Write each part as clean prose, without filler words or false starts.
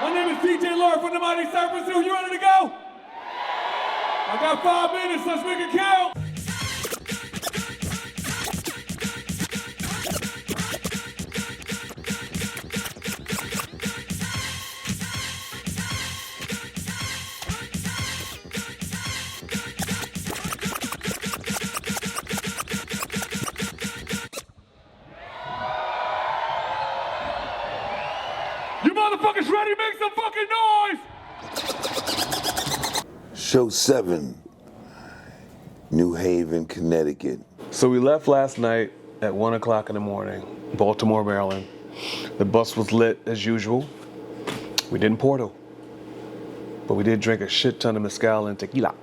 From the mighty Cypress Hill, you ready to go? I got 5 minutes, let's make it count. You motherfuckers ready? Make some fucking noise! Show 7, New Haven, Connecticut. So we left last night at 1 o'clock in the morning, Baltimore, Maryland. The bus was lit as usual. We didn't portal, but we did drink a shit ton of mezcal and tequila.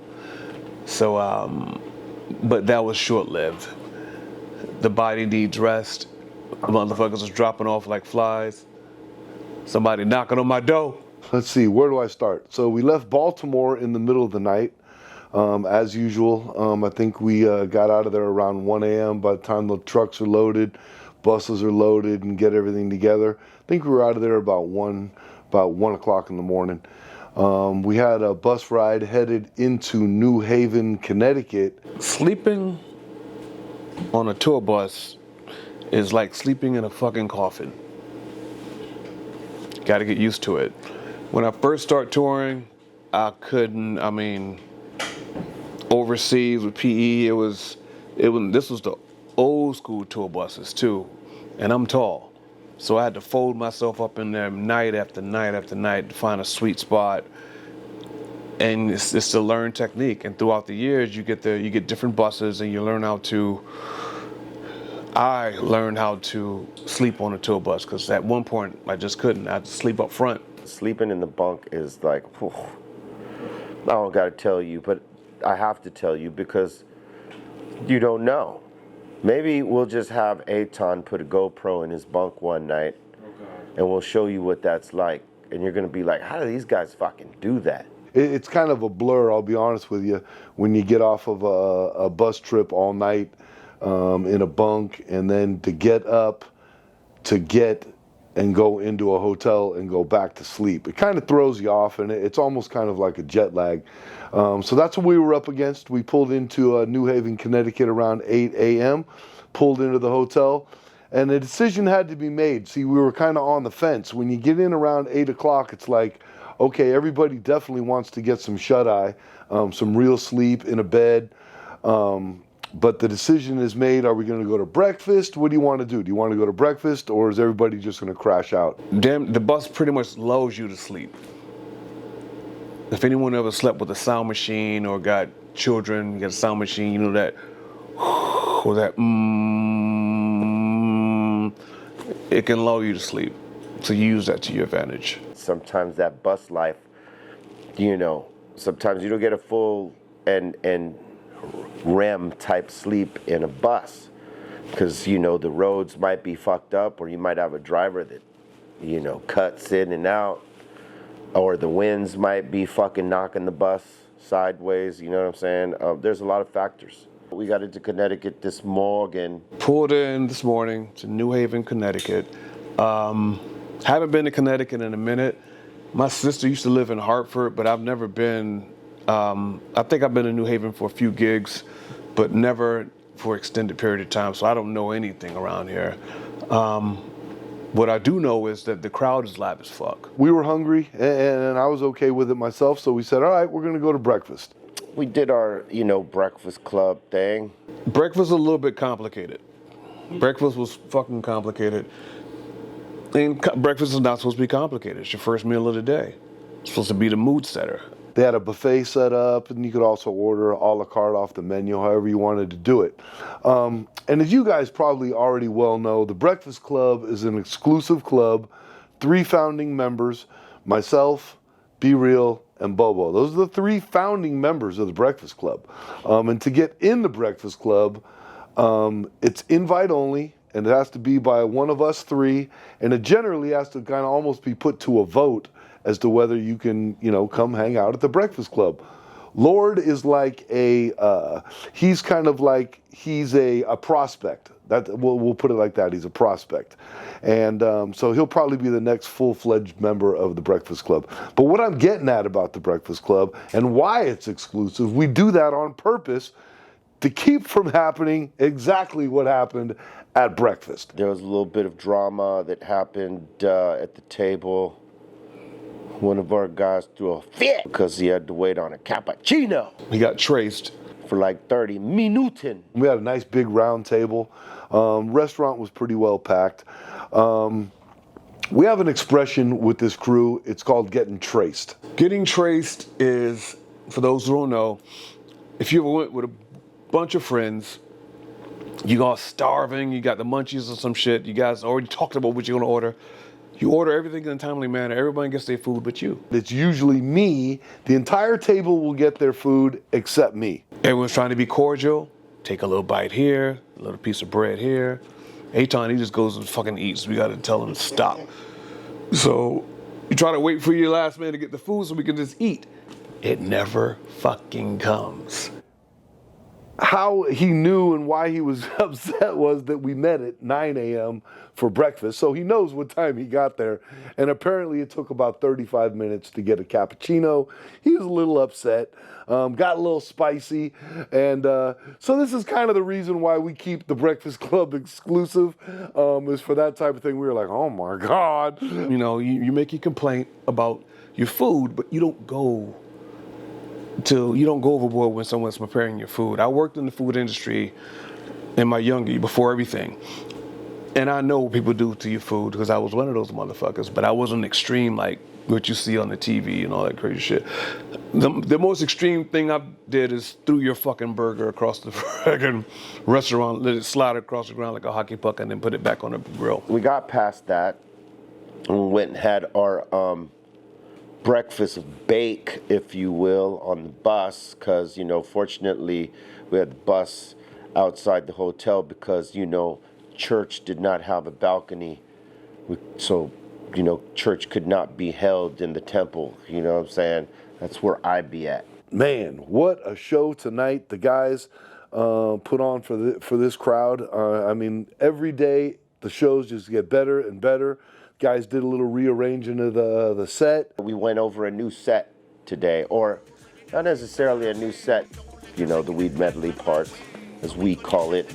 So, but that was short-lived. The body needs rest. The motherfuckers was dropping off like flies. Somebody knocking on my door. Let's see, where do I start? So we left Baltimore in the middle of the night, as usual. I think we got out of there around 1 a.m. By the time the trucks are loaded, buses are loaded, and get everything together. I think we were out of there about 1 o'clock in the morning. We had a bus ride headed into New Haven, Connecticut. Sleeping on a tour bus is like sleeping in a fucking coffin. Got to get used to it. When I first started touring, I couldn't, overseas with PE, this was the old school tour buses too, and I'm tall. So I had to fold myself up in there night after night after night to find a sweet spot. And it's to learn technique. And throughout the years, you get different buses and you learn I learned how to sleep on a tour bus, because at one point I just couldn't. I had to sleep up front. Sleeping in the bunk is like, whew. I don't gotta tell you, but I have to tell you because you don't know. Maybe we'll just have Aton put a GoPro in his bunk one night, and we'll show you what that's like. And you're gonna be like, how do these guys fucking do that? It's kind of a blur, I'll be honest with you, when you get off of a bus trip all night in a bunk, and then to get up, and go into a hotel and go back to sleep. It kind of throws you off, and it's almost kind of like a jet lag. So that's what we were up against. We pulled into New Haven, Connecticut around 8 a.m., pulled into the hotel, and a decision had to be made. See, we were kind of on the fence. When you get in around 8 o'clock, it's like, okay, everybody definitely wants to get some shut-eye, some real sleep in a bed. But the decision is made, are we going to go to breakfast? What do you want to do? Do you want to go to breakfast, or is everybody just going to crash out? Damn, the bus pretty much lulls you to sleep. If anyone ever slept with a sound machine or got children, got a sound machine, you know that, or that, it can lull you to sleep. So you use that to your advantage. Sometimes that bus life, sometimes you don't get a full and REM type sleep in a bus, because the roads might be fucked up, or you might have a driver that cuts in and out, or the winds might be fucking knocking the bus sideways. You know what I'm saying? There's a lot of factors. We got into Connecticut this morning. Pulled in this morning to New Haven, Connecticut. Haven't been to Connecticut in a minute. My sister used to live in Hartford, but I've never been. I think I've been in New Haven for a few gigs, but never for extended period of time, so I don't know anything around here. What I do know is that the crowd is live as fuck. We were hungry, and I was okay with it myself, so we said, all right, we're going to go to breakfast. We did our, breakfast club thing. Breakfast was a little bit complicated. Breakfast was fucking complicated. And breakfast is not supposed to be complicated. It's your first meal of the day. It's supposed to be the mood setter. They had a buffet set up, and you could also order a la carte off the menu, however you wanted to do it. And as you guys probably already well know, the Breakfast Club is an exclusive club, 3 founding members, myself, Be Real, and Bobo. Those are the 3 founding members of the Breakfast Club. And to get in the Breakfast Club, it's invite only, and it has to be by one of us 3, and it generally has to kind of almost be put to a vote as to whether you can, come hang out at the Breakfast Club. Lord is like he's kind of like, he's a prospect. We'll put it like that. He's a prospect. And so he'll probably be the next full-fledged member of the Breakfast Club. But what I'm getting at about the Breakfast Club and why it's exclusive, we do that on purpose to keep from happening exactly what happened at breakfast. There was a little bit of drama that happened at the table. One of our guys threw a fit because he had to wait on a cappuccino. He got traced For like 30 minutes. We had a nice big round table. Restaurant was pretty well packed. We have an expression with this crew. It's called getting traced. Getting traced is, for those who don't know, if you ever went with a bunch of friends, you all starving, you got the munchies or some shit, you guys already talked about what you're gonna order. You order everything in a timely manner, everybody gets their food but you. It's usually me. The entire table will get their food except me. Everyone's trying to be cordial, take a little bite here, a little piece of bread here. Aton, he just goes and fucking eats. We gotta tell him to stop. So you try to wait for your last man to get the food so we can just eat. It never fucking comes. How he knew and why he was upset was that we met at 9 a.m. for breakfast, so he knows what time he got there. And apparently it took about 35 minutes to get a cappuccino. He was a little upset, got a little spicy, and so this is kind of the reason why we keep the Breakfast Club exclusive, is for that type of thing. We were like, oh my God. You know, you make your complaint about your food, but you don't go overboard when someone's preparing your food. I worked in the food industry in my younger, before everything. And I know what people do to your food because I was one of those motherfuckers, but I wasn't extreme like what you see on the TV and all that crazy shit. The most extreme thing I did is threw your fucking burger across the fucking restaurant, let it slide across the ground like a hockey puck, and then put it back on the grill. We got past that and we went and had our breakfast bake, if you will, on the bus because, you know, fortunately we had the bus outside the hotel because, you know, church did not have a balcony. So, you know, church could not be held in the temple. You know what I'm saying? That's where I'd be at. Man, what a show tonight the guys put on for this crowd. I mean, every day the shows just get better and better. Guys did a little rearranging of the set. We went over a new set today, or not necessarily a new set, you know, the weed medley part, as we call it.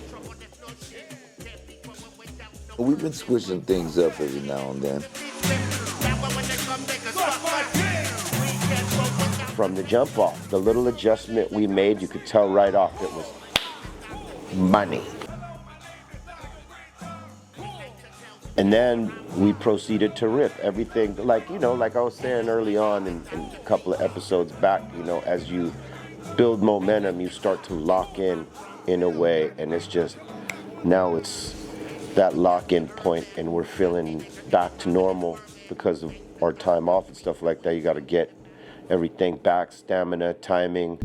We've been switching things up every now and then. From the jump off, the little adjustment we made, you could tell right off it was money. And then we proceeded to rip everything, like, you know, like I was saying early on in a couple of episodes back, you know, as you build momentum, you start to lock in a way, and it's just, now it's that lock-in point, and we're feeling back to normal because of our time off and stuff like that. You got to get everything back, stamina, timing.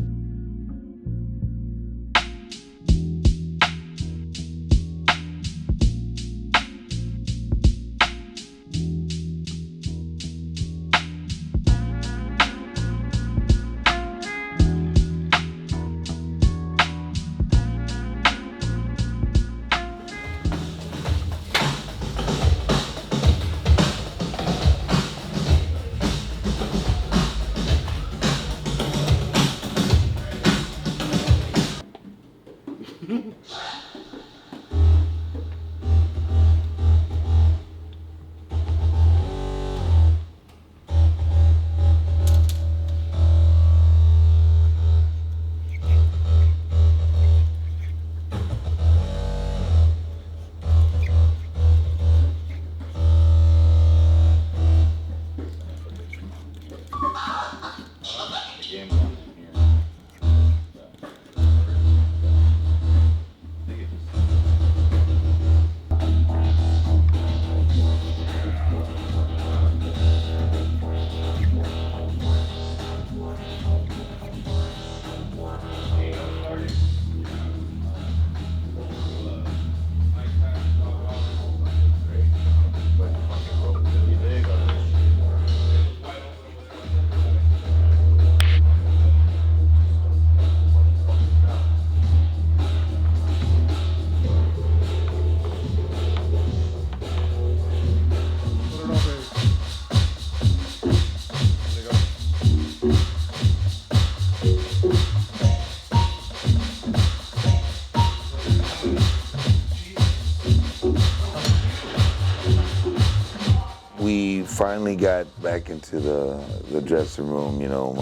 finally got back into the dressing room, you know,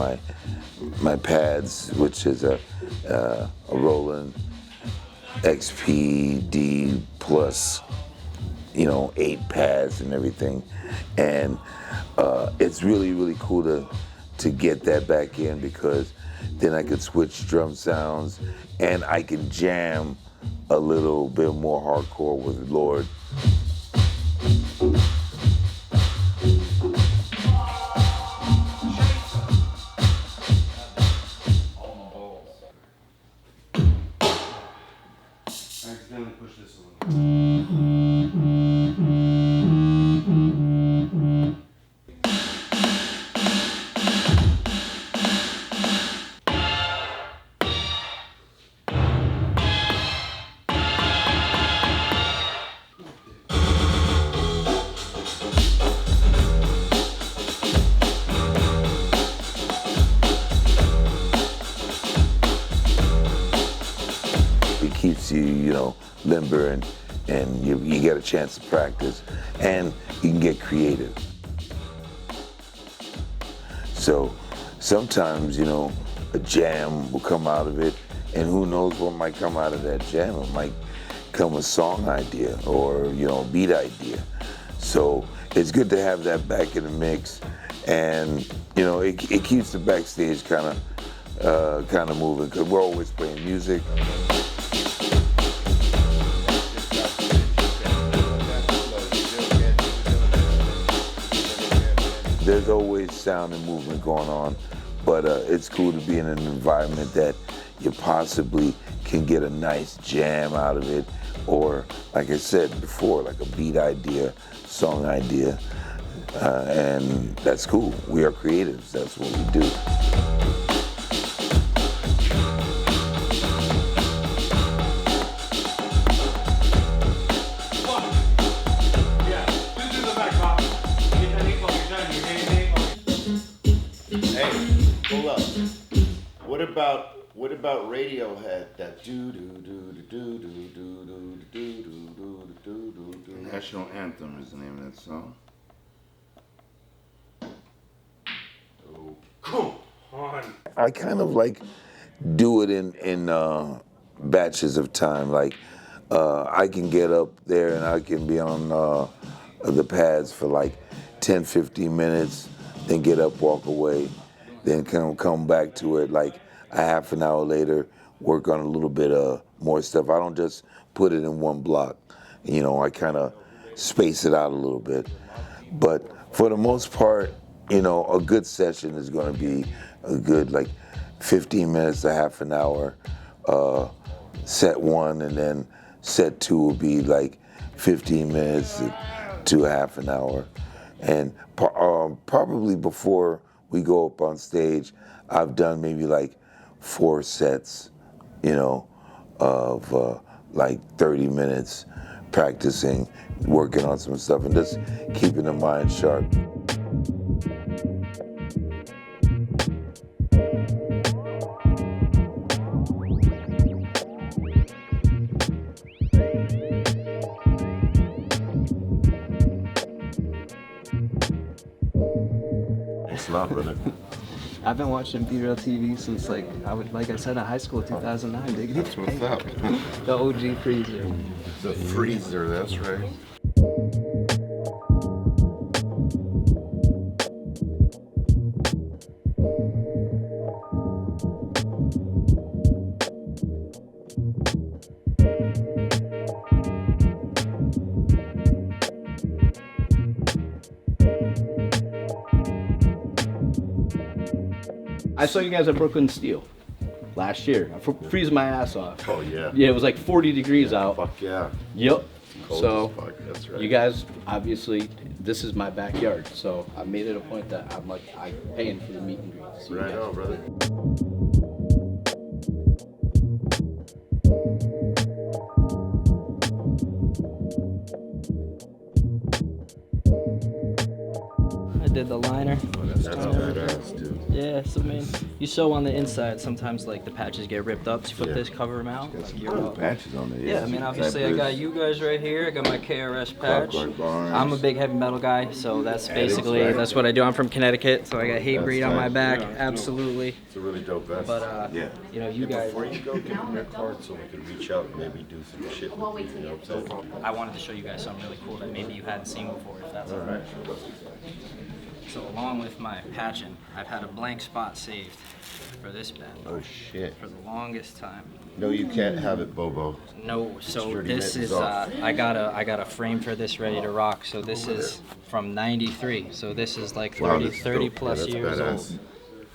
my pads, which is a Roland XP-D plus, you know, 8 pads and everything. And it's really, really cool to get that back in, because then I could switch drum sounds and I can jam a little bit more hardcore with Lord. I accidentally pushed this one. It keeps you, you know, limber, and you get a chance to practice, and you can get creative. So sometimes, you know, a jam will come out of it, and who knows what might come out of that jam. It might come a song idea or, you know, beat idea. So it's good to have that back in the mix, and, you know, it keeps the backstage kind of moving, because we're always playing music. There's always sound and movement going on, but it's cool to be in an environment that you possibly can get a nice jam out of it, or, like I said before, like a beat idea, song idea, and that's cool. We are creatives, that's what we do. What about Radiohead? That do do do do do do do do do do do do. National Anthem is the name of that song. Oh, come on. I kind of like do it in batches of time. Like I can get up there and I can be on the pads for like 10, 15 minutes, then get up, walk away, then come back to it like a half an hour later, work on a little bit more stuff. I don't just put it in one block. You know, I kind of space it out a little bit. But for the most part, you know, a good session is going to be a good like 15 minutes to half an hour, set 1, and then set 2 will be like 15 minutes to half an hour. And probably before we go up on stage, I've done maybe like 4 sets, you know, of like 30 minutes practicing, working on some stuff, and just keeping the mind sharp. It's not, brother. I've been watching BREALTV since like I said, in high school, 2009. Diggity. That's what's up. The OG freezer. The freezer, that's right. I saw you guys at Brooklyn Steel last year. I freezing my ass off. Oh, yeah. Yeah, it was like 40 degrees out. Fuck yeah. Yep. Cold So as fuck, that's right. you guys, obviously, this is my backyard. So I made it a point that I'm paying for the meet and greet. So you Right guys- on, brother. I did the liner. That's badass, dude. Yeah, so man, you sew on the inside. Sometimes like the patches get ripped up. So you put this, cover them out. You're all Patches on there. Yeah, I mean, obviously I got you guys right here. I got my KRS patch. I'm a big heavy metal guy, so that's basically, that's what I do. I'm from Connecticut, so I got Hatebreed on my back. Absolutely. It's a really dope vest. But, you know, you guys. Before you go, give them your card so we can reach out and maybe do some shit with you, you know what I'm saying? I wanted to show you guys something really cool that maybe you hadn't seen before, if that's all right. So along with my patching, I've had a blank spot saved for this bed. Oh shit. For the longest time. No, you can't have it, Bobo. No, so Sturdy this mittens is off. I got a frame for this ready to rock. So this is from '93. So this is like 30 plus years old.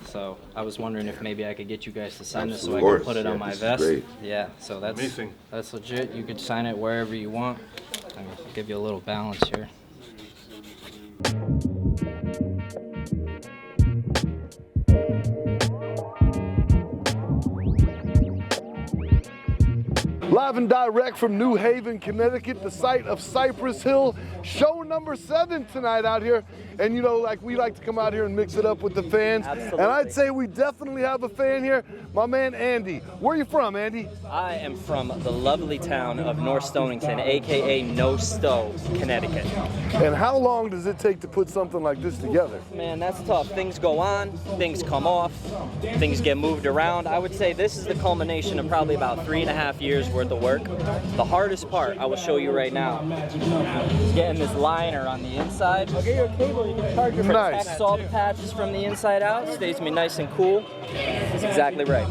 So I was wondering if maybe I could get you guys to sign this so I can put it on my vest. Yeah, so that's legit. You could sign it wherever you want. I'll give you a little balance here. Live and direct from New Haven, Connecticut, the site of Cypress Hill. Show number 7 tonight out here. And you know, like we like to come out here and mix it up with the fans. Absolutely. And I'd say we definitely have a fan here, my man Andy. Where are you from, Andy? I am from the lovely town of North Stonington, aka No Stow, Connecticut. And how long does it take to put something like this together? Man, that's tough. Things go on, things come off, things get moved around. I would say this is the culmination of probably about 3.5 years worth of work. The hardest part, I will show you right now, is getting this liner on the inside. I'll get you a cable, you can charge your protects all the patches from the inside out, stays me nice and cool. That's exactly right.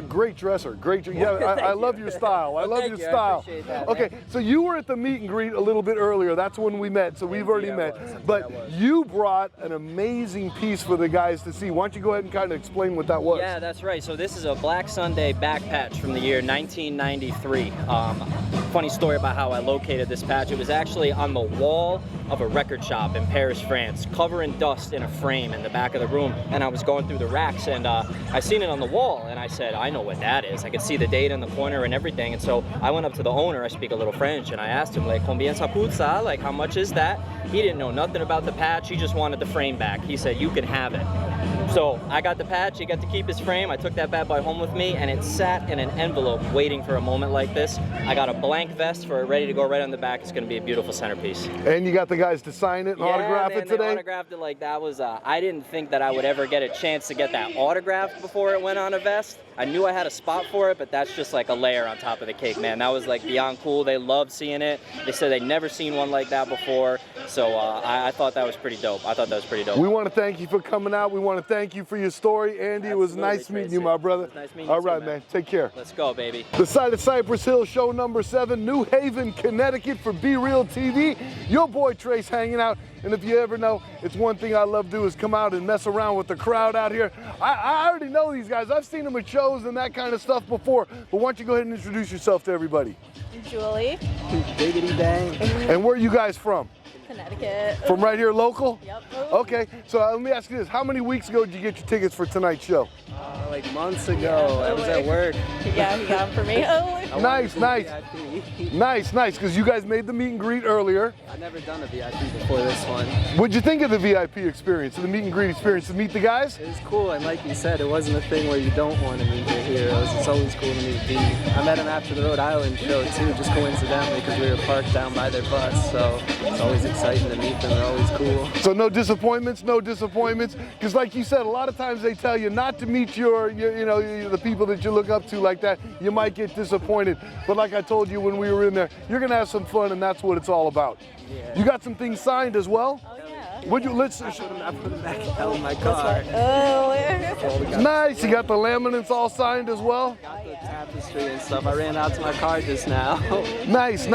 Great dresser, great. Yeah, I love your style. I love your style. Okay, so you were at the meet and greet a little bit earlier. That's when we met, so we've already met. But you brought an amazing piece for the guys to see. Why don't you go ahead and kind of explain what that was? Yeah, that's right. So this is a Black Sunday back patch from the year 1993. Funny story about how I located this patch. It was actually on the wall of a record shop in Paris, France, covering dust in a frame in the back of the room. And I was going through the racks and I seen it on the wall and I said, I know what that is. I could see the date in the corner and everything. And so I went up to the owner, I speak a little French, and I asked him, like, combien ça coûte ça? Like, how much is that? He didn't know nothing about the patch. He just wanted the frame back. He said, you can have it. So I got the patch, he got to keep his frame. I took that bad boy home with me and it sat in an envelope waiting for a moment like this. I got a blank vest for it ready to go right on the back. It's gonna be a beautiful centerpiece. And you got the guys to sign it and autograph it today? They autographed it. Like, that was, I didn't think that I would ever get a chance to get that autographed before it went on a vest. I knew I had a spot for it, but that's just like a layer on top of the cake, man. That was like beyond cool. They loved seeing it. They said they'd never seen one like that before. So I thought that was pretty dope. We want to thank you for coming out. We want to thank you for your story. Andy, it was nice meeting you, my brother. It was nice meeting you All too, right, man. Take care. Let's go, baby. The site of Cypress Hill, show number 7, New Haven, Connecticut for BREALTV. Your boy Trace hanging out. And if you ever know, it's one thing I love to do is come out and mess around with the crowd out here. I already know these guys. I've seen them at shows and that kind of stuff before. But why don't you go ahead and introduce yourself to everybody? Julie. Biggity Dank. And where are you guys from? Connecticut. From right here local? Yep. Okay, so let me ask you this. How many weeks ago did you get your tickets for tonight's show? Like months ago. I was at work. Yeah, he got them for me. Nice, because you guys made the meet and greet earlier. I've never done a VIP before this one. What'd you think of the VIP experience, the meet and greet experience, to meet the guys? It was cool, and like you said, it wasn't a thing where you don't want to meet your heroes. It's always cool to meet B. I met him after the Rhode Island show too, just coincidentally, because we were parked down by their bus. So it's always exciting to meet them. They're always cool. So no disappointments, because like you said, a lot of times they tell you not to meet the people that you look up to like that. You might get disappointed, but like I told you when we were in there, you're gonna have some fun, and that's what it's all about. Yeah. You got some things signed as well? Oh yeah. Would you I put them back in my car. Nice. You got the laminates all signed as well? Got the tapestry and stuff. I ran out to my car just now. Nice.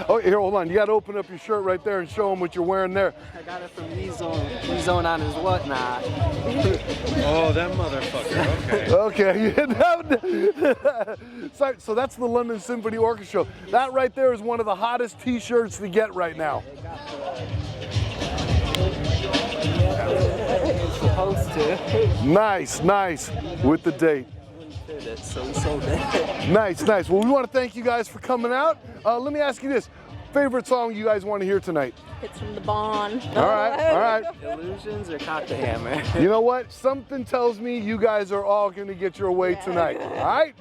Oh, here, hold on. You got to open up your shirt right there and show them what you're wearing there. I got it from E-Zone on his whatnot. Oh, that motherfucker. Okay. So that's the London Symphony Orchestra. That right there is one of the hottest T-shirts to get right now. Supposed to. Nice. With the date. So we sold it. Nice. Well, we want to thank you guys for coming out. Let me ask you this. Favorite song you guys want to hear tonight? It's from the Bond. All right. Illusions or Cock the Hammer? You know what? Something tells me you guys are all going to get your way tonight. All right?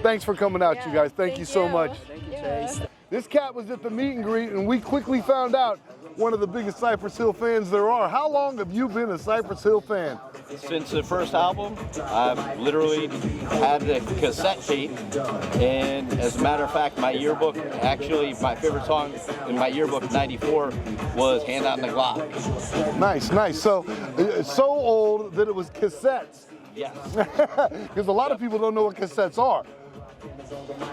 Thanks for coming out, you guys. Thank you so much. Thank you, Chase. This cat was at the meet and greet, and we quickly found out one of the biggest Cypress Hill fans there are. How long have you been a Cypress Hill fan? Since the first album, I've literally had the cassette tape, and as a matter of fact, my yearbook, actually my favorite song in my yearbook, 94, was Hand on the Glock. Nice, nice. So, it's so old that it was cassettes. Yes. Because a lot of people don't know what cassettes are.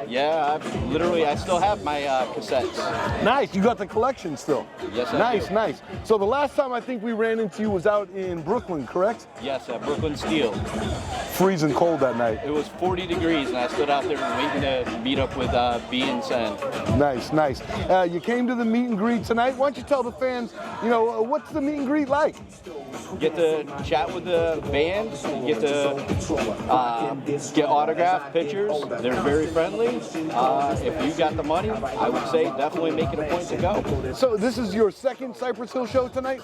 Yeah, I still have my cassettes. Nice, you got the collection still. Yes, I Nice, do. nice. So the last time I think we ran into you was out in Brooklyn, correct? Yes, at Brooklyn Steel. Freezing cold that night. It was 40 degrees, and I stood out there waiting to meet up with B and Sen. Nice, nice. You came to the meet and greet tonight. Why don't you tell the fans, what's the meet and greet like? Get to chat with the band, get to get autographed pictures. They're very friendly. If you got the money, I would say definitely make it a point to go. So this is your second Cypress Hill show tonight?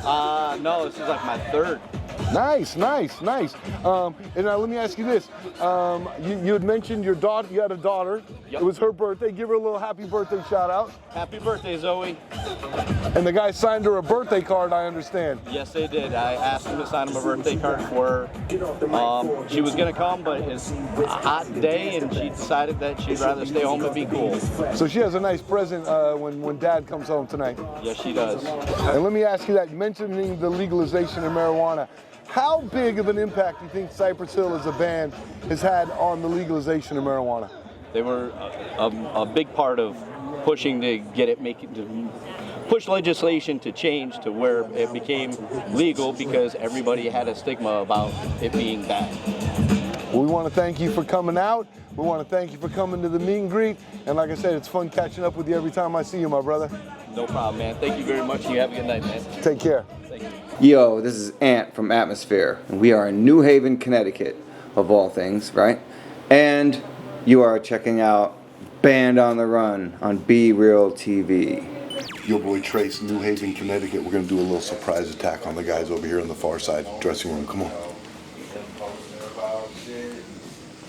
No, this is like my third. Nice, nice, nice. And now let me ask you this. You had mentioned your daughter, you had a daughter. Yep. It was her birthday. Give her a little happy birthday shout out. Happy birthday, Zoe. And the guy signed her a birthday card, I understand. Yes, they did. I asked him to sign him a birthday card for her. She was going to come, but it's a hot day, and she decided that she'd rather stay home and be cool. So she has a nice present when Dad comes home tonight. Yes, she does. And let me ask you that, mentioning the legalization of marijuana, how big of an impact do you think Cypress Hill as a band has had on the legalization of marijuana? They were a big part of pushing to get it, push legislation to change to where it became legal because everybody had a stigma about it being bad. We want to thank you for coming out. We want to thank you for coming to the meet and greet. And like I said, it's fun catching up with you every time I see you, my brother. No problem, man. Thank you very much. You have a good night, man. Take care. Thank you. Yo, this is Ant from Atmosphere, and we are in New Haven, Connecticut, of all things, right? And you are checking out Band on the Run on BREALTV. Your boy Trace, New Haven, Connecticut. We're going to do a little surprise attack on the guys over here on the far side dressing room. Come on.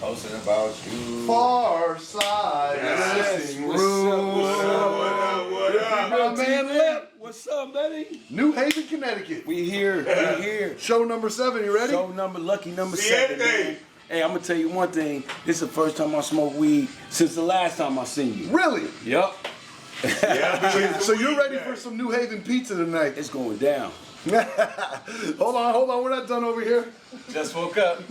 Posting about you. Far side dressing room. What up? My man Lip. What's up, buddy? New Haven, Connecticut. We here. Show number 7. You ready? Lucky number 7. Man. Hey, I'm gonna tell you one thing. This is the first time I smoked weed since the last time I seen you. Really? Yup. So you're ready for some New Haven pizza tonight? It's going down. Hold on. We're not done over here. Just woke up.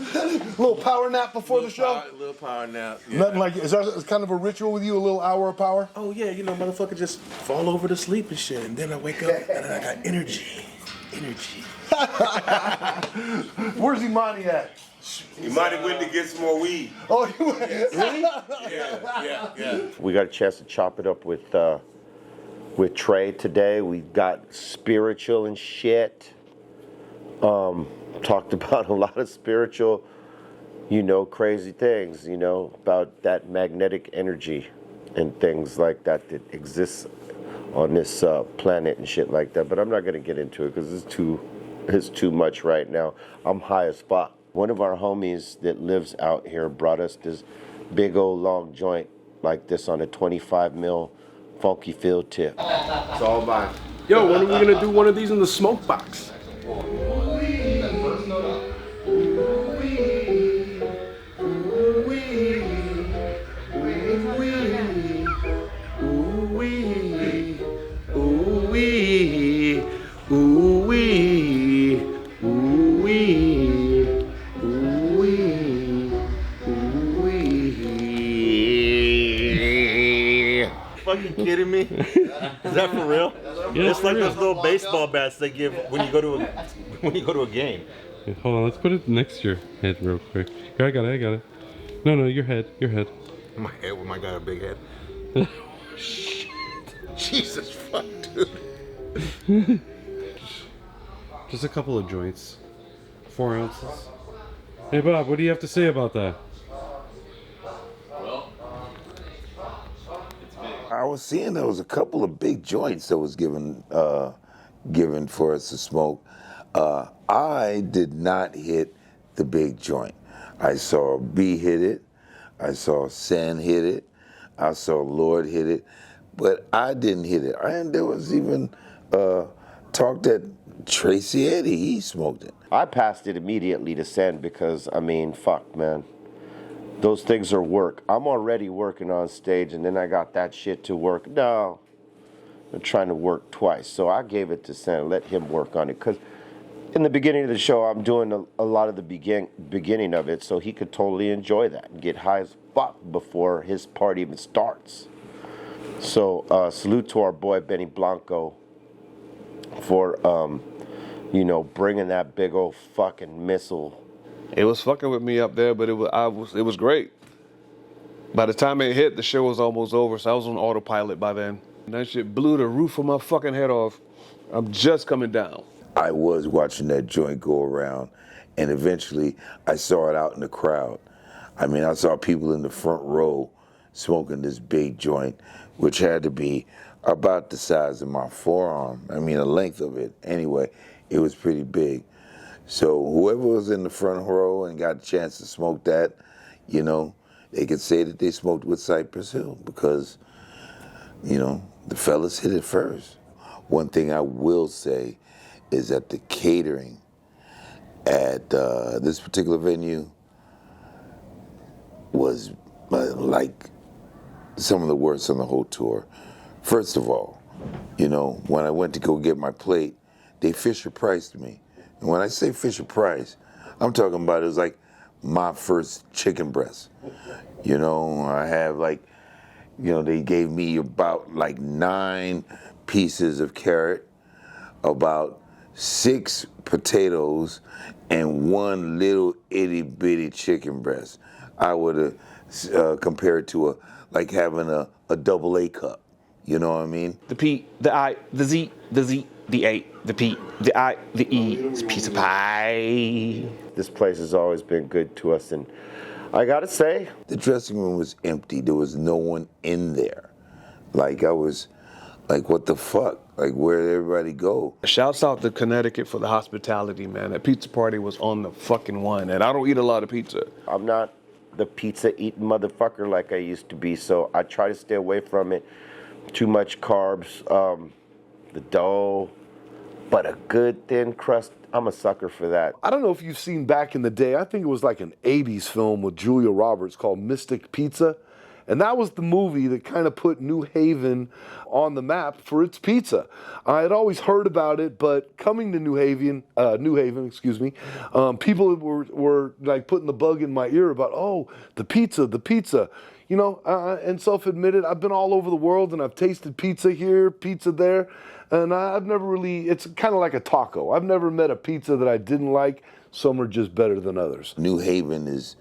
Little power nap before the show? Little power nap. Yeah. Nothing like, is that kind of a ritual with you, a little hour of power? Oh yeah, motherfucker just fall over to sleep and shit, and then I wake up and I got energy. Where's Imani at? Imani went to get some more weed. Oh, you went? Really? Yeah. We got a chance to chop it up with Trey today. We got spiritual and shit. Talked about a lot of spiritual, crazy things, about that magnetic energy and things like that exists on this planet and shit like that. But I'm not gonna get into it because it's too much right now. I'm high as fuck. One of our homies that lives out here brought us this big old long joint like this on a 25 mil funky field tip. It's all mine. Yo, when are we gonna do one of these in the smoke box? Fucking kidding me? Is that for real? Yeah, it's like those little baseball bats they give when you go to a game. Yeah, hold on, let's put it next to your head real quick. Here, I got it. No, your head. My head, when I got a big head. Shit. Jesus fuck, dude. Just a couple of joints. 4 ounces. Hey Bob, what do you have to say about that? I was seeing there was a couple of big joints that was given for us to smoke. I did not hit the big joint. I saw B hit it. I saw Sen hit it. I saw Lord hit it. But I didn't hit it. And there was even talk that Tracy Eddy, he smoked it. I passed it immediately to Sen because, I mean, fuck, man. Those things are work. I'm already working on stage, and then I got that shit to work. No, I'm trying to work twice. So I gave it to Sen, let him work on it. Because in the beginning of the show, I'm doing a lot of the beginning of it, so he could totally enjoy that and get high as fuck before his part even starts. So salute to our boy Benny Blanco for, you know, bringing that big old fucking missile. It was fucking with me up there, but it was great. By the time it hit, the show was almost over, so I was on autopilot by then. And that shit blew the roof of my fucking head off. I'm just coming down. I was watching that joint go around, and eventually I saw it out in the crowd. I mean, I saw people in the front row smoking this big joint, which had to be about the size of my forearm. I mean, the length of it. Anyway, it was pretty big. So whoever was in the front row and got a chance to smoke that, you know, they could say that they smoked with Cypress Hill because, you know, the fellas hit it first. One thing I will say is that the catering at this particular venue was like some of the worst on the whole tour. First of all, you know, when I went to go get my plate, they Fisher-Priced me. And when I say Fisher-Price, I'm talking about it was like my first chicken breast. You know, I have like, you know, they gave me about like 9 pieces of carrot, about 6 potatoes, and 1 little itty bitty chicken breast. I would have compared to like having a double A cup. You know what I mean? The P, the I, the Z, the A, the P, the I, the E. It's piece of pie. This place has always been good to us, and I gotta say, the dressing room was empty. There was no one in there. Like I was, like, what the fuck? Like, where did everybody go? Shouts out to Connecticut for the hospitality, man. That pizza party was on the fucking one, and I don't eat a lot of pizza. I'm not the pizza eating motherfucker like I used to be, so I try to stay away from it. Too much carbs, the dough, but a good thin crust, I'm a sucker for that. I don't know if you've seen back in the day, I think it was like an 80s film with Julia Roberts called Mystic Pizza. And that was the movie that kind of put New Haven on the map for its pizza. I had always heard about it, but coming to New Haven, people were like putting the bug in my ear about, oh, the pizza. You know, and self-admitted, I've been all over the world and I've tasted pizza here, pizza there, and I've never really, it's kind of like a taco. I've never met a pizza that I didn't like. Some are just better than others. New Haven is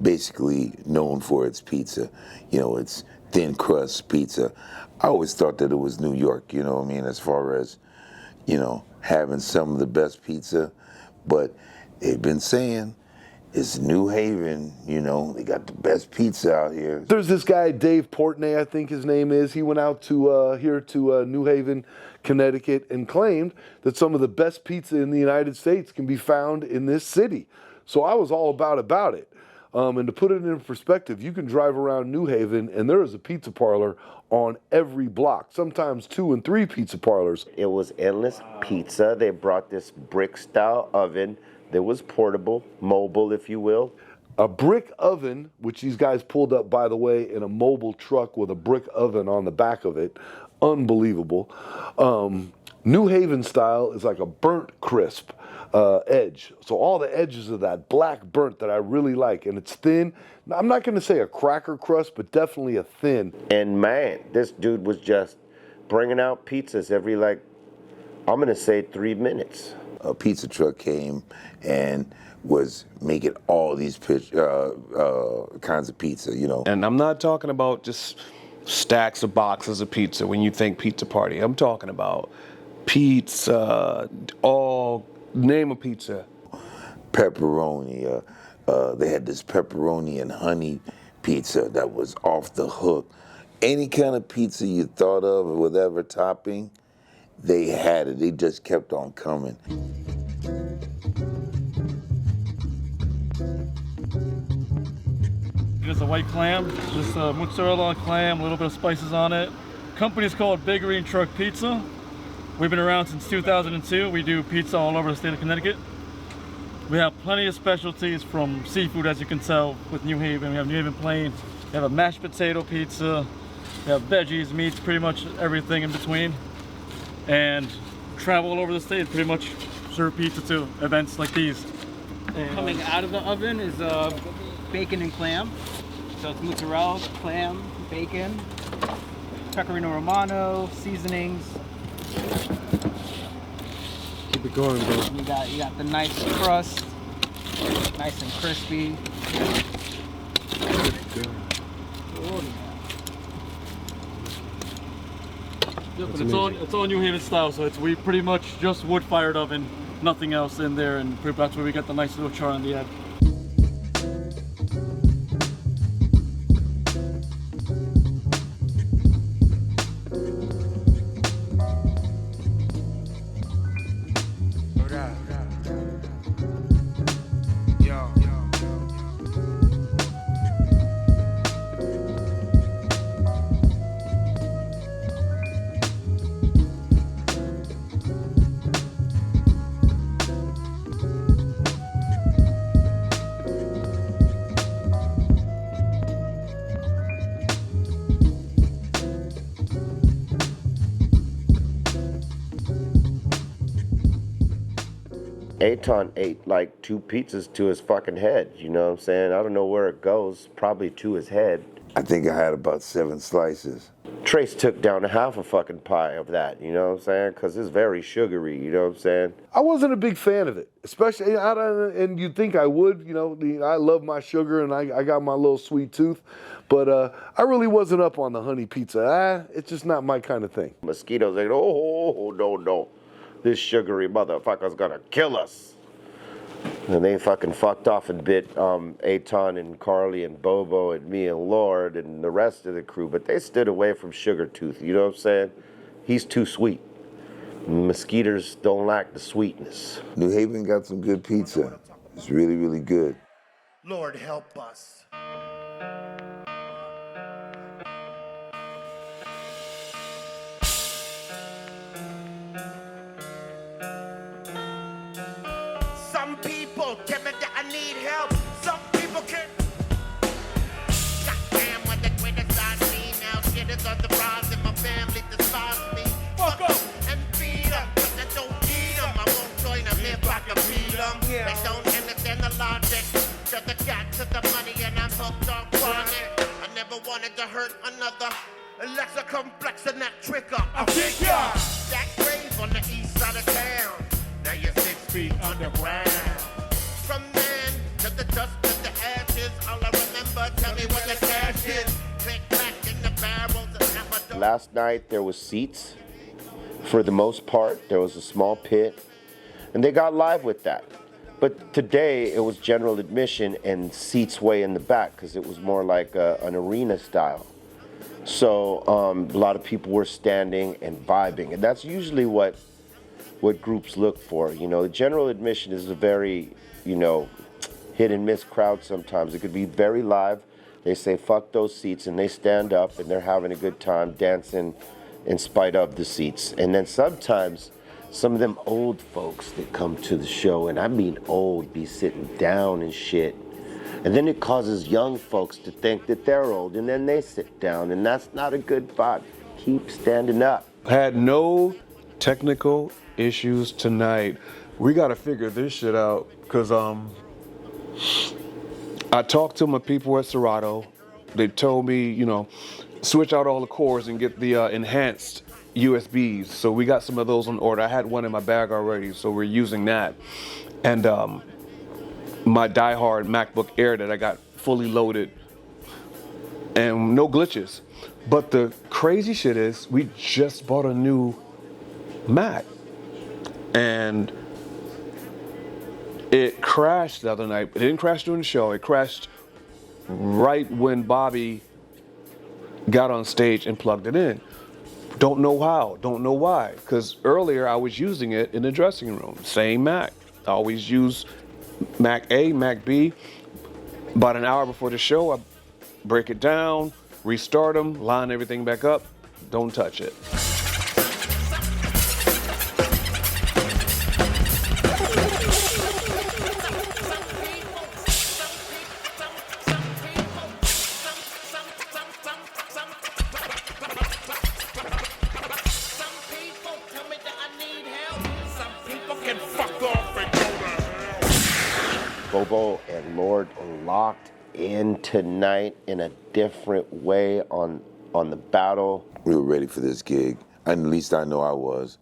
basically known for its pizza. You know, it's thin crust pizza. I always thought that it was New York, you know what I mean, as far as, you know, having some of the best pizza, but they've been saying it's New Haven, you know, they got the best pizza out here. There's this guy, Dave Portnoy, I think his name is. He went out to here to New Haven, Connecticut, and claimed that some of the best pizza in the United States can be found in this city. So I was all about it. And to put it in perspective, you can drive around New Haven and there is a pizza parlor on every block, sometimes 2 and 3 pizza parlors. It was endless pizza. They brought this brick-style oven that was portable, mobile, if you will. A brick oven, which these guys pulled up, by the way, in a mobile truck with a brick oven on the back of it. Unbelievable. New Haven style is like a burnt crisp edge. So all the edges of that black burnt that I really like, and it's thin. I'm not going to say a cracker crust, but definitely a thin. And man, this dude was just bringing out pizzas every, like, I'm going to say 3 minutes. A pizza truck came and was making all these kinds of pizza, you know. And I'm not talking about just stacks of boxes of pizza when you think pizza party. I'm talking about pizza, all name a pizza. Pepperoni. They had this pepperoni and honey pizza that was off the hook. Any kind of pizza you thought of with whatever topping, they had it. They just kept on coming. It's a white clam, just mozzarella on clam, a little bit of spices on it. Company's called Big Green Truck Pizza. We've been around since 2002. We do pizza all over the state of Connecticut. We have plenty of specialties from seafood, as you can tell, with New Haven. We have New Haven plain. We have a mashed potato pizza. We have veggies, meats, pretty much everything in between. And travel all over the state, pretty much serve pizza to events like these. Coming out of the oven is bacon and clam. So it's mozzarella, clam, bacon, pecorino romano, seasonings. Keep it going, bro. You got the nice crust, nice and crispy. Good. Oh, Yeah, but it's all New Haven style, so we pretty much just wood-fired oven, nothing else in there, and that's where we get the nice little char on the end. Aton ate like 2 pizzas to his fucking head, you know what I'm saying? I don't know where it goes, probably to his head. I think I had about 7 slices. Trace took down a half a fucking pie of that, you know what I'm saying? Because it's very sugary, you know what I'm saying? I wasn't a big fan of it, especially, and you'd think I would, you know, I love my sugar and I got my little sweet tooth, but I really wasn't up on the honey pizza. It's just not my kind of thing. Mosquitoes like, oh, no. This sugary motherfucker's gonna kill us. And they fucking fucked off and bit Aton and Carly and Bobo and me and Lord and the rest of the crew, but they stood away from Sugar Tooth, you know what I'm saying? He's too sweet. Mosquitoes don't like the sweetness. New Haven got some good pizza. It's really, really good. Lord help us. Some people tell me that I need help. Some people can. Goddamn, when the criticize me now, shit is on the rise and my family despise me. Fuck up and beat them, 'cause I don't need them. I won't join them if I can beat them. They don't understand the logic. To the cat, to the money, and I'm hooked on chronic. I never wanted to hurt another. Unless I complex and that trigger. I'll kick ya. That grave on the east side of town. Now you're 6 feet underground. From man to the dust to the ashes, all I remember, tell me what the cash is. Click clack in the barrels and have a door. Last night there was seats, for the most part. There was a small pit, and they got live with that. But today it was general admission and seats way in the back because it was more like an arena style. So a lot of people were standing and vibing, and that's usually what groups look for. You know, the general admission is a very, you know, hit and miss crowd sometimes. It could be very live. They say, fuck those seats, and they stand up, and they're having a good time dancing in spite of the seats. And then sometimes some of them old folks that come to the show, and I mean old, be sitting down and shit. And then it causes young folks to think that they're old, and then they sit down, and that's not a good vibe. Keep standing up. Had no technical issues tonight. We gotta figure this shit out, because I talked to my people at Serato. They told me, you know, switch out all the cords and get the enhanced USBs. So we got some of those on order. I had one in my bag already, so we're using that. And my diehard MacBook Air that I got fully loaded and no glitches. But the crazy shit is we just bought a new Mac and it crashed the other night. It didn't crash during the show. It crashed right when Bobby got on stage and plugged it in. Don't know how, don't know why. Because earlier I was using it in the dressing room, same Mac. I always use Mac A, Mac B. About an hour before the show, I break it down, restart them, line everything back up, don't touch it. Bobo and Lord locked in tonight in a different way on the battle. We were ready for this gig. At least I know I was.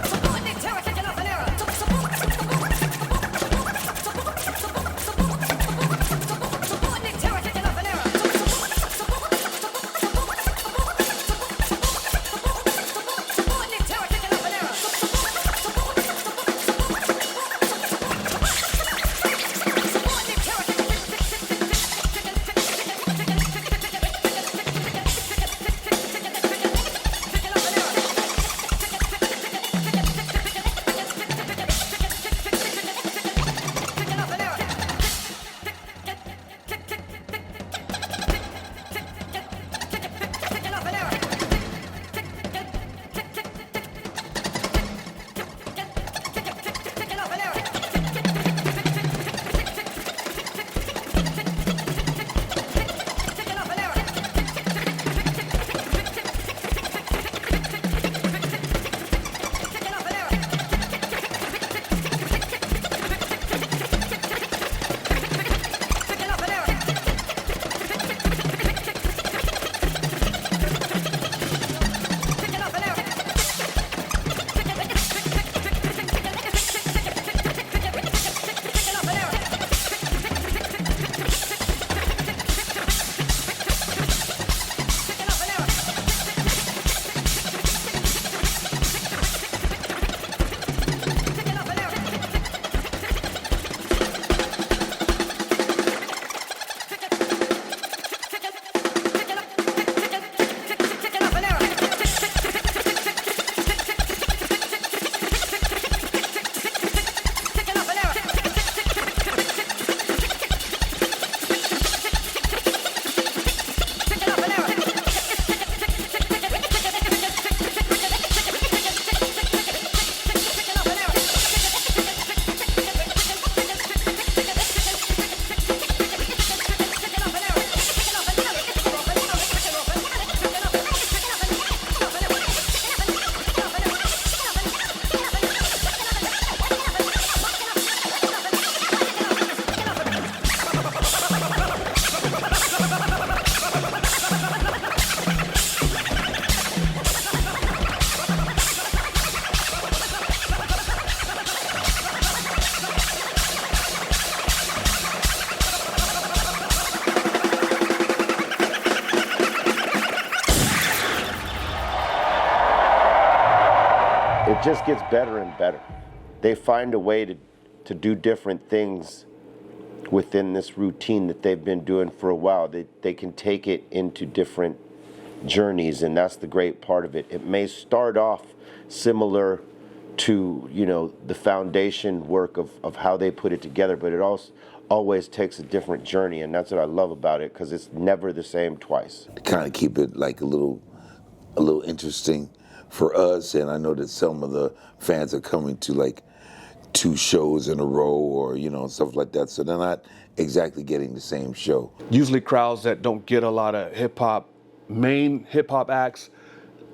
It just gets better and better. They find a way to do different things within this routine that they've been doing for a while. They can take it into different journeys, and that's the great part of it. It may start off similar to, you know, the foundation work of how they put it together, but it also always takes a different journey, and that's what I love about it, because it's never the same twice. Kind of keep it like a little interesting for us, and I know that some of the fans are coming to like 2 shows in a row or, you know, stuff like that, so they're not exactly getting the same show. Usually crowds that don't get a lot of main hip-hop acts,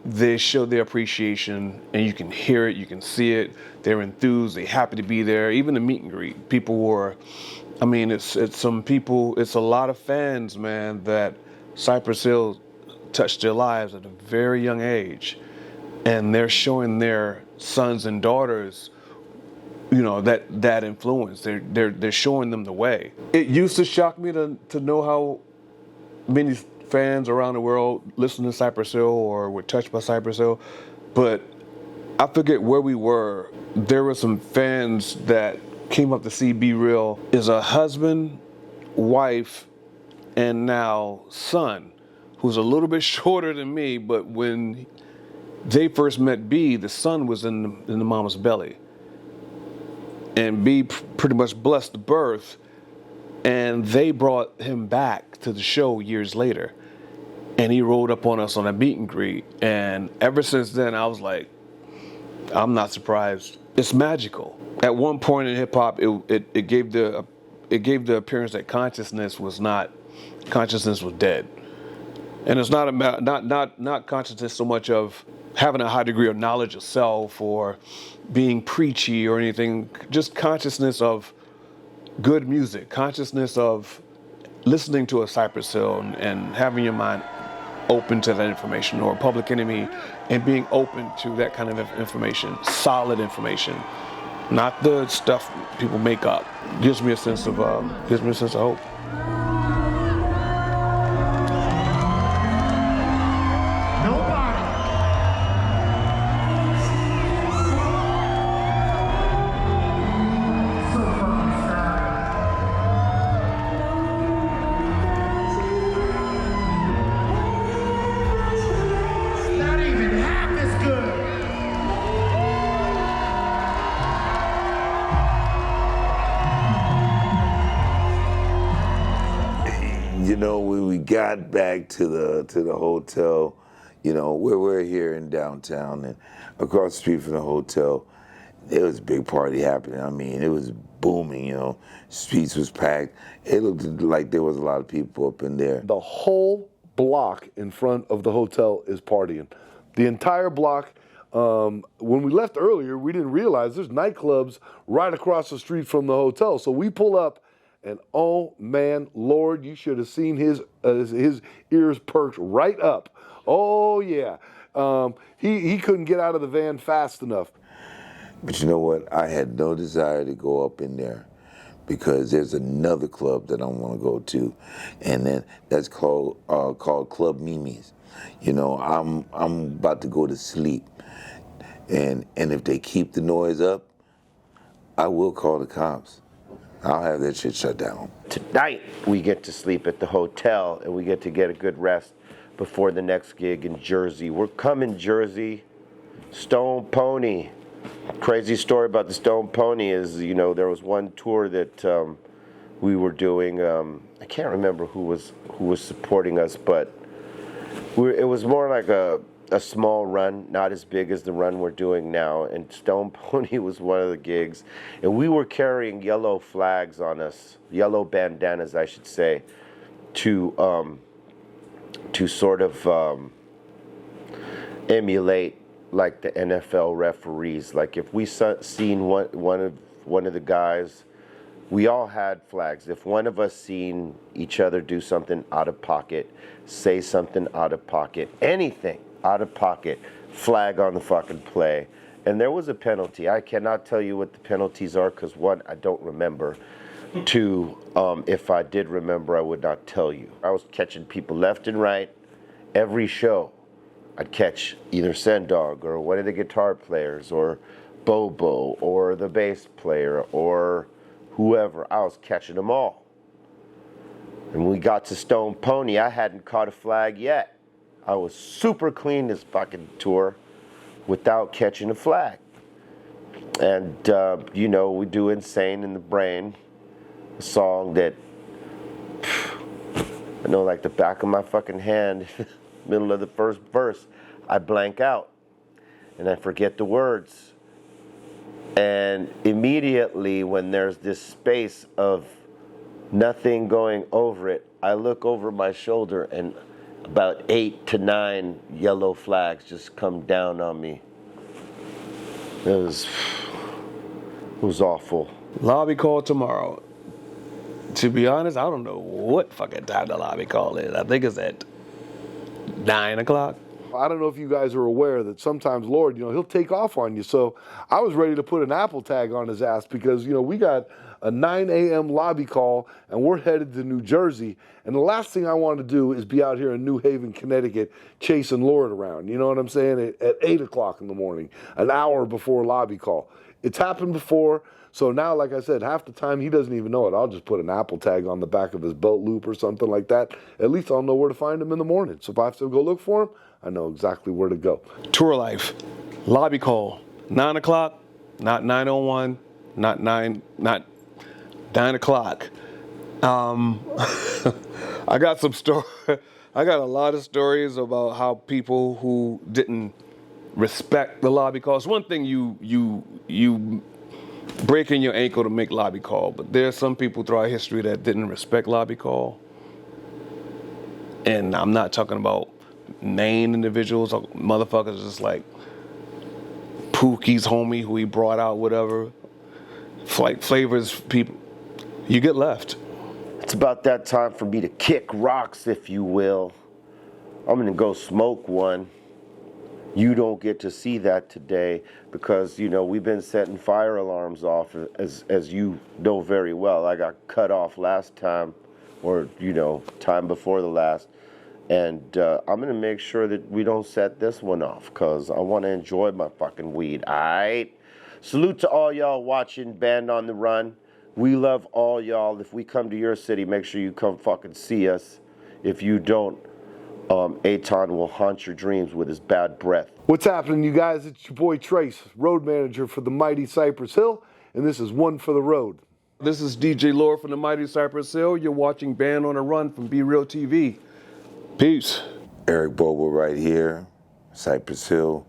they show their appreciation, and you can hear it, you can see it. They're enthused, they're happy to be there. Even the meet and greet, people were, I mean, it's some people, it's a lot of fans, man, that Cypress Hill touched their lives at a very young age. And they're showing their sons and daughters, you know, that influence. They're showing them the way. It used to shock me to know how many fans around the world listen to Cypress Hill or were touched by Cypress Hill, but I forget where we were. There were some fans that came up to see Be Real. Is a husband, wife, and now son who's a little bit shorter than me, but when they first met B, the son was in the mama's belly. And B pretty much blessed the birth, and they brought him back to the show years later. And he rolled up on us on a meet and greet. And ever since then, I was like, I'm not surprised. It's magical. At one point in hip hop, it gave the appearance that consciousness was dead. And it's not consciousness so much of having a high degree of knowledge of self or being preachy or anything, just consciousness of good music, consciousness of listening to a Cypress Hill and having your mind open to that information, or Public Enemy and being open to that kind of information, solid information, not the stuff people make up. Gives me a sense of hope. You know, when we got back to the hotel, you know, we're here in downtown, and across the street from the hotel, there was a big party happening. I mean, it was booming, you know. Streets was packed. It looked like there was a lot of people up in there. The whole block in front of the hotel is partying. The entire block. When we left earlier, we didn't realize there's nightclubs right across the street from the hotel. So we pull up, and oh man, Lord, you should have seen his ears perked right up. Oh yeah, he couldn't get out of the van fast enough. But you know what? I had no desire to go up in there because there's another club that I want to go to, and then that's called Club Mimi's. You know, I'm about to go to sleep, and if they keep the noise up, I will call the cops. I'll have that shit shut down. Tonight, we get to sleep at the hotel, and we get to get a good rest before the next gig in Jersey. We're coming, Jersey. Stone Pony. Crazy story about the Stone Pony is, you know, there was one tour that we were doing. I can't remember who was supporting us, but it was more like a small run, not as big as the run we're doing now. And Stone Pony was one of the gigs, and we were carrying yellow flags on us, yellow bandanas, I should say, to sort of emulate like the NFL referees. Like if we seen one of the guys, we all had flags. If one of us seen each other do something out of pocket, say something out of pocket, anything out of pocket, flag on the fucking play. And there was a penalty. I cannot tell you what the penalties are because one, I don't remember. Two, if I did remember, I would not tell you. I was catching people left and right. Every show, I'd catch either Sendog or one of the guitar players or Bobo or the bass player or whoever. I was catching them all. And when we got to Stone Pony, I hadn't caught a flag yet. I was super clean this fucking tour without catching a flag. And, you know, we do Insane in the Brain, a song that I know like the back of my fucking hand, middle of the first verse, I blank out and I forget the words. And immediately when there's this space of nothing going over it, I look over my shoulder and about 8 to 9 yellow flags just come down on me. It was awful. Lobby call tomorrow. To be honest, I don't know what fucking time the lobby call is. I think it's at 9 o'clock. I don't know if you guys are aware that sometimes, Lord, you know, he'll take off on you. So I was ready to put an Apple tag on his ass because, you know, we got a 9 a.m. lobby call and we're headed to New Jersey. And the last thing I want to do is be out here in New Haven, Connecticut, chasing Lord around. You know what I'm saying? At 8 o'clock in the morning, an hour before lobby call. It's happened before. So now, like I said, half the time he doesn't even know it. I'll just put an Apple tag on the back of his belt loop or something like that. At least I'll know where to find him in the morning. So if I have to go look for him, I know exactly where to go. Tour life, lobby call, 9 o'clock, not 9:01, not 9 o'clock. I got some I got a lot of stories about how people who didn't respect the lobby call. It's one thing you breaking your ankle to make lobby call, but there's some people throughout history that didn't respect lobby call. And I'm not talking about main individuals, motherfuckers just like Pookie's homie who he brought out, whatever. Like Flavors people, you get left. It's about that time for me to kick rocks, if you will. I'm gonna go smoke one. You don't get to see that today because, you know, we've been setting fire alarms off, as you know very well. I got cut off last time, or, you know, time before the last. And I'm going to make sure that we don't set this one off because I want to enjoy my fucking weed, all right? Salute to all y'all watching Band on the Run. We love all y'all. If we come to your city, make sure you come fucking see us. If you don't, Aton will haunt your dreams with his bad breath. What's happening, you guys? It's your boy Trace, road manager for the mighty Cypress Hill, and this is One for the Road. This is DJ Lord from the mighty Cypress Hill. You're watching Band on the Run from BREALTV. Peace. Eric Bobo right here, Cypress Hill.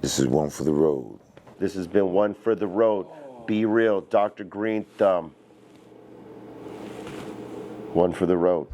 This is One for the Road. This has been One for the Road. Be real, Dr. Green Thumb. One for the Road.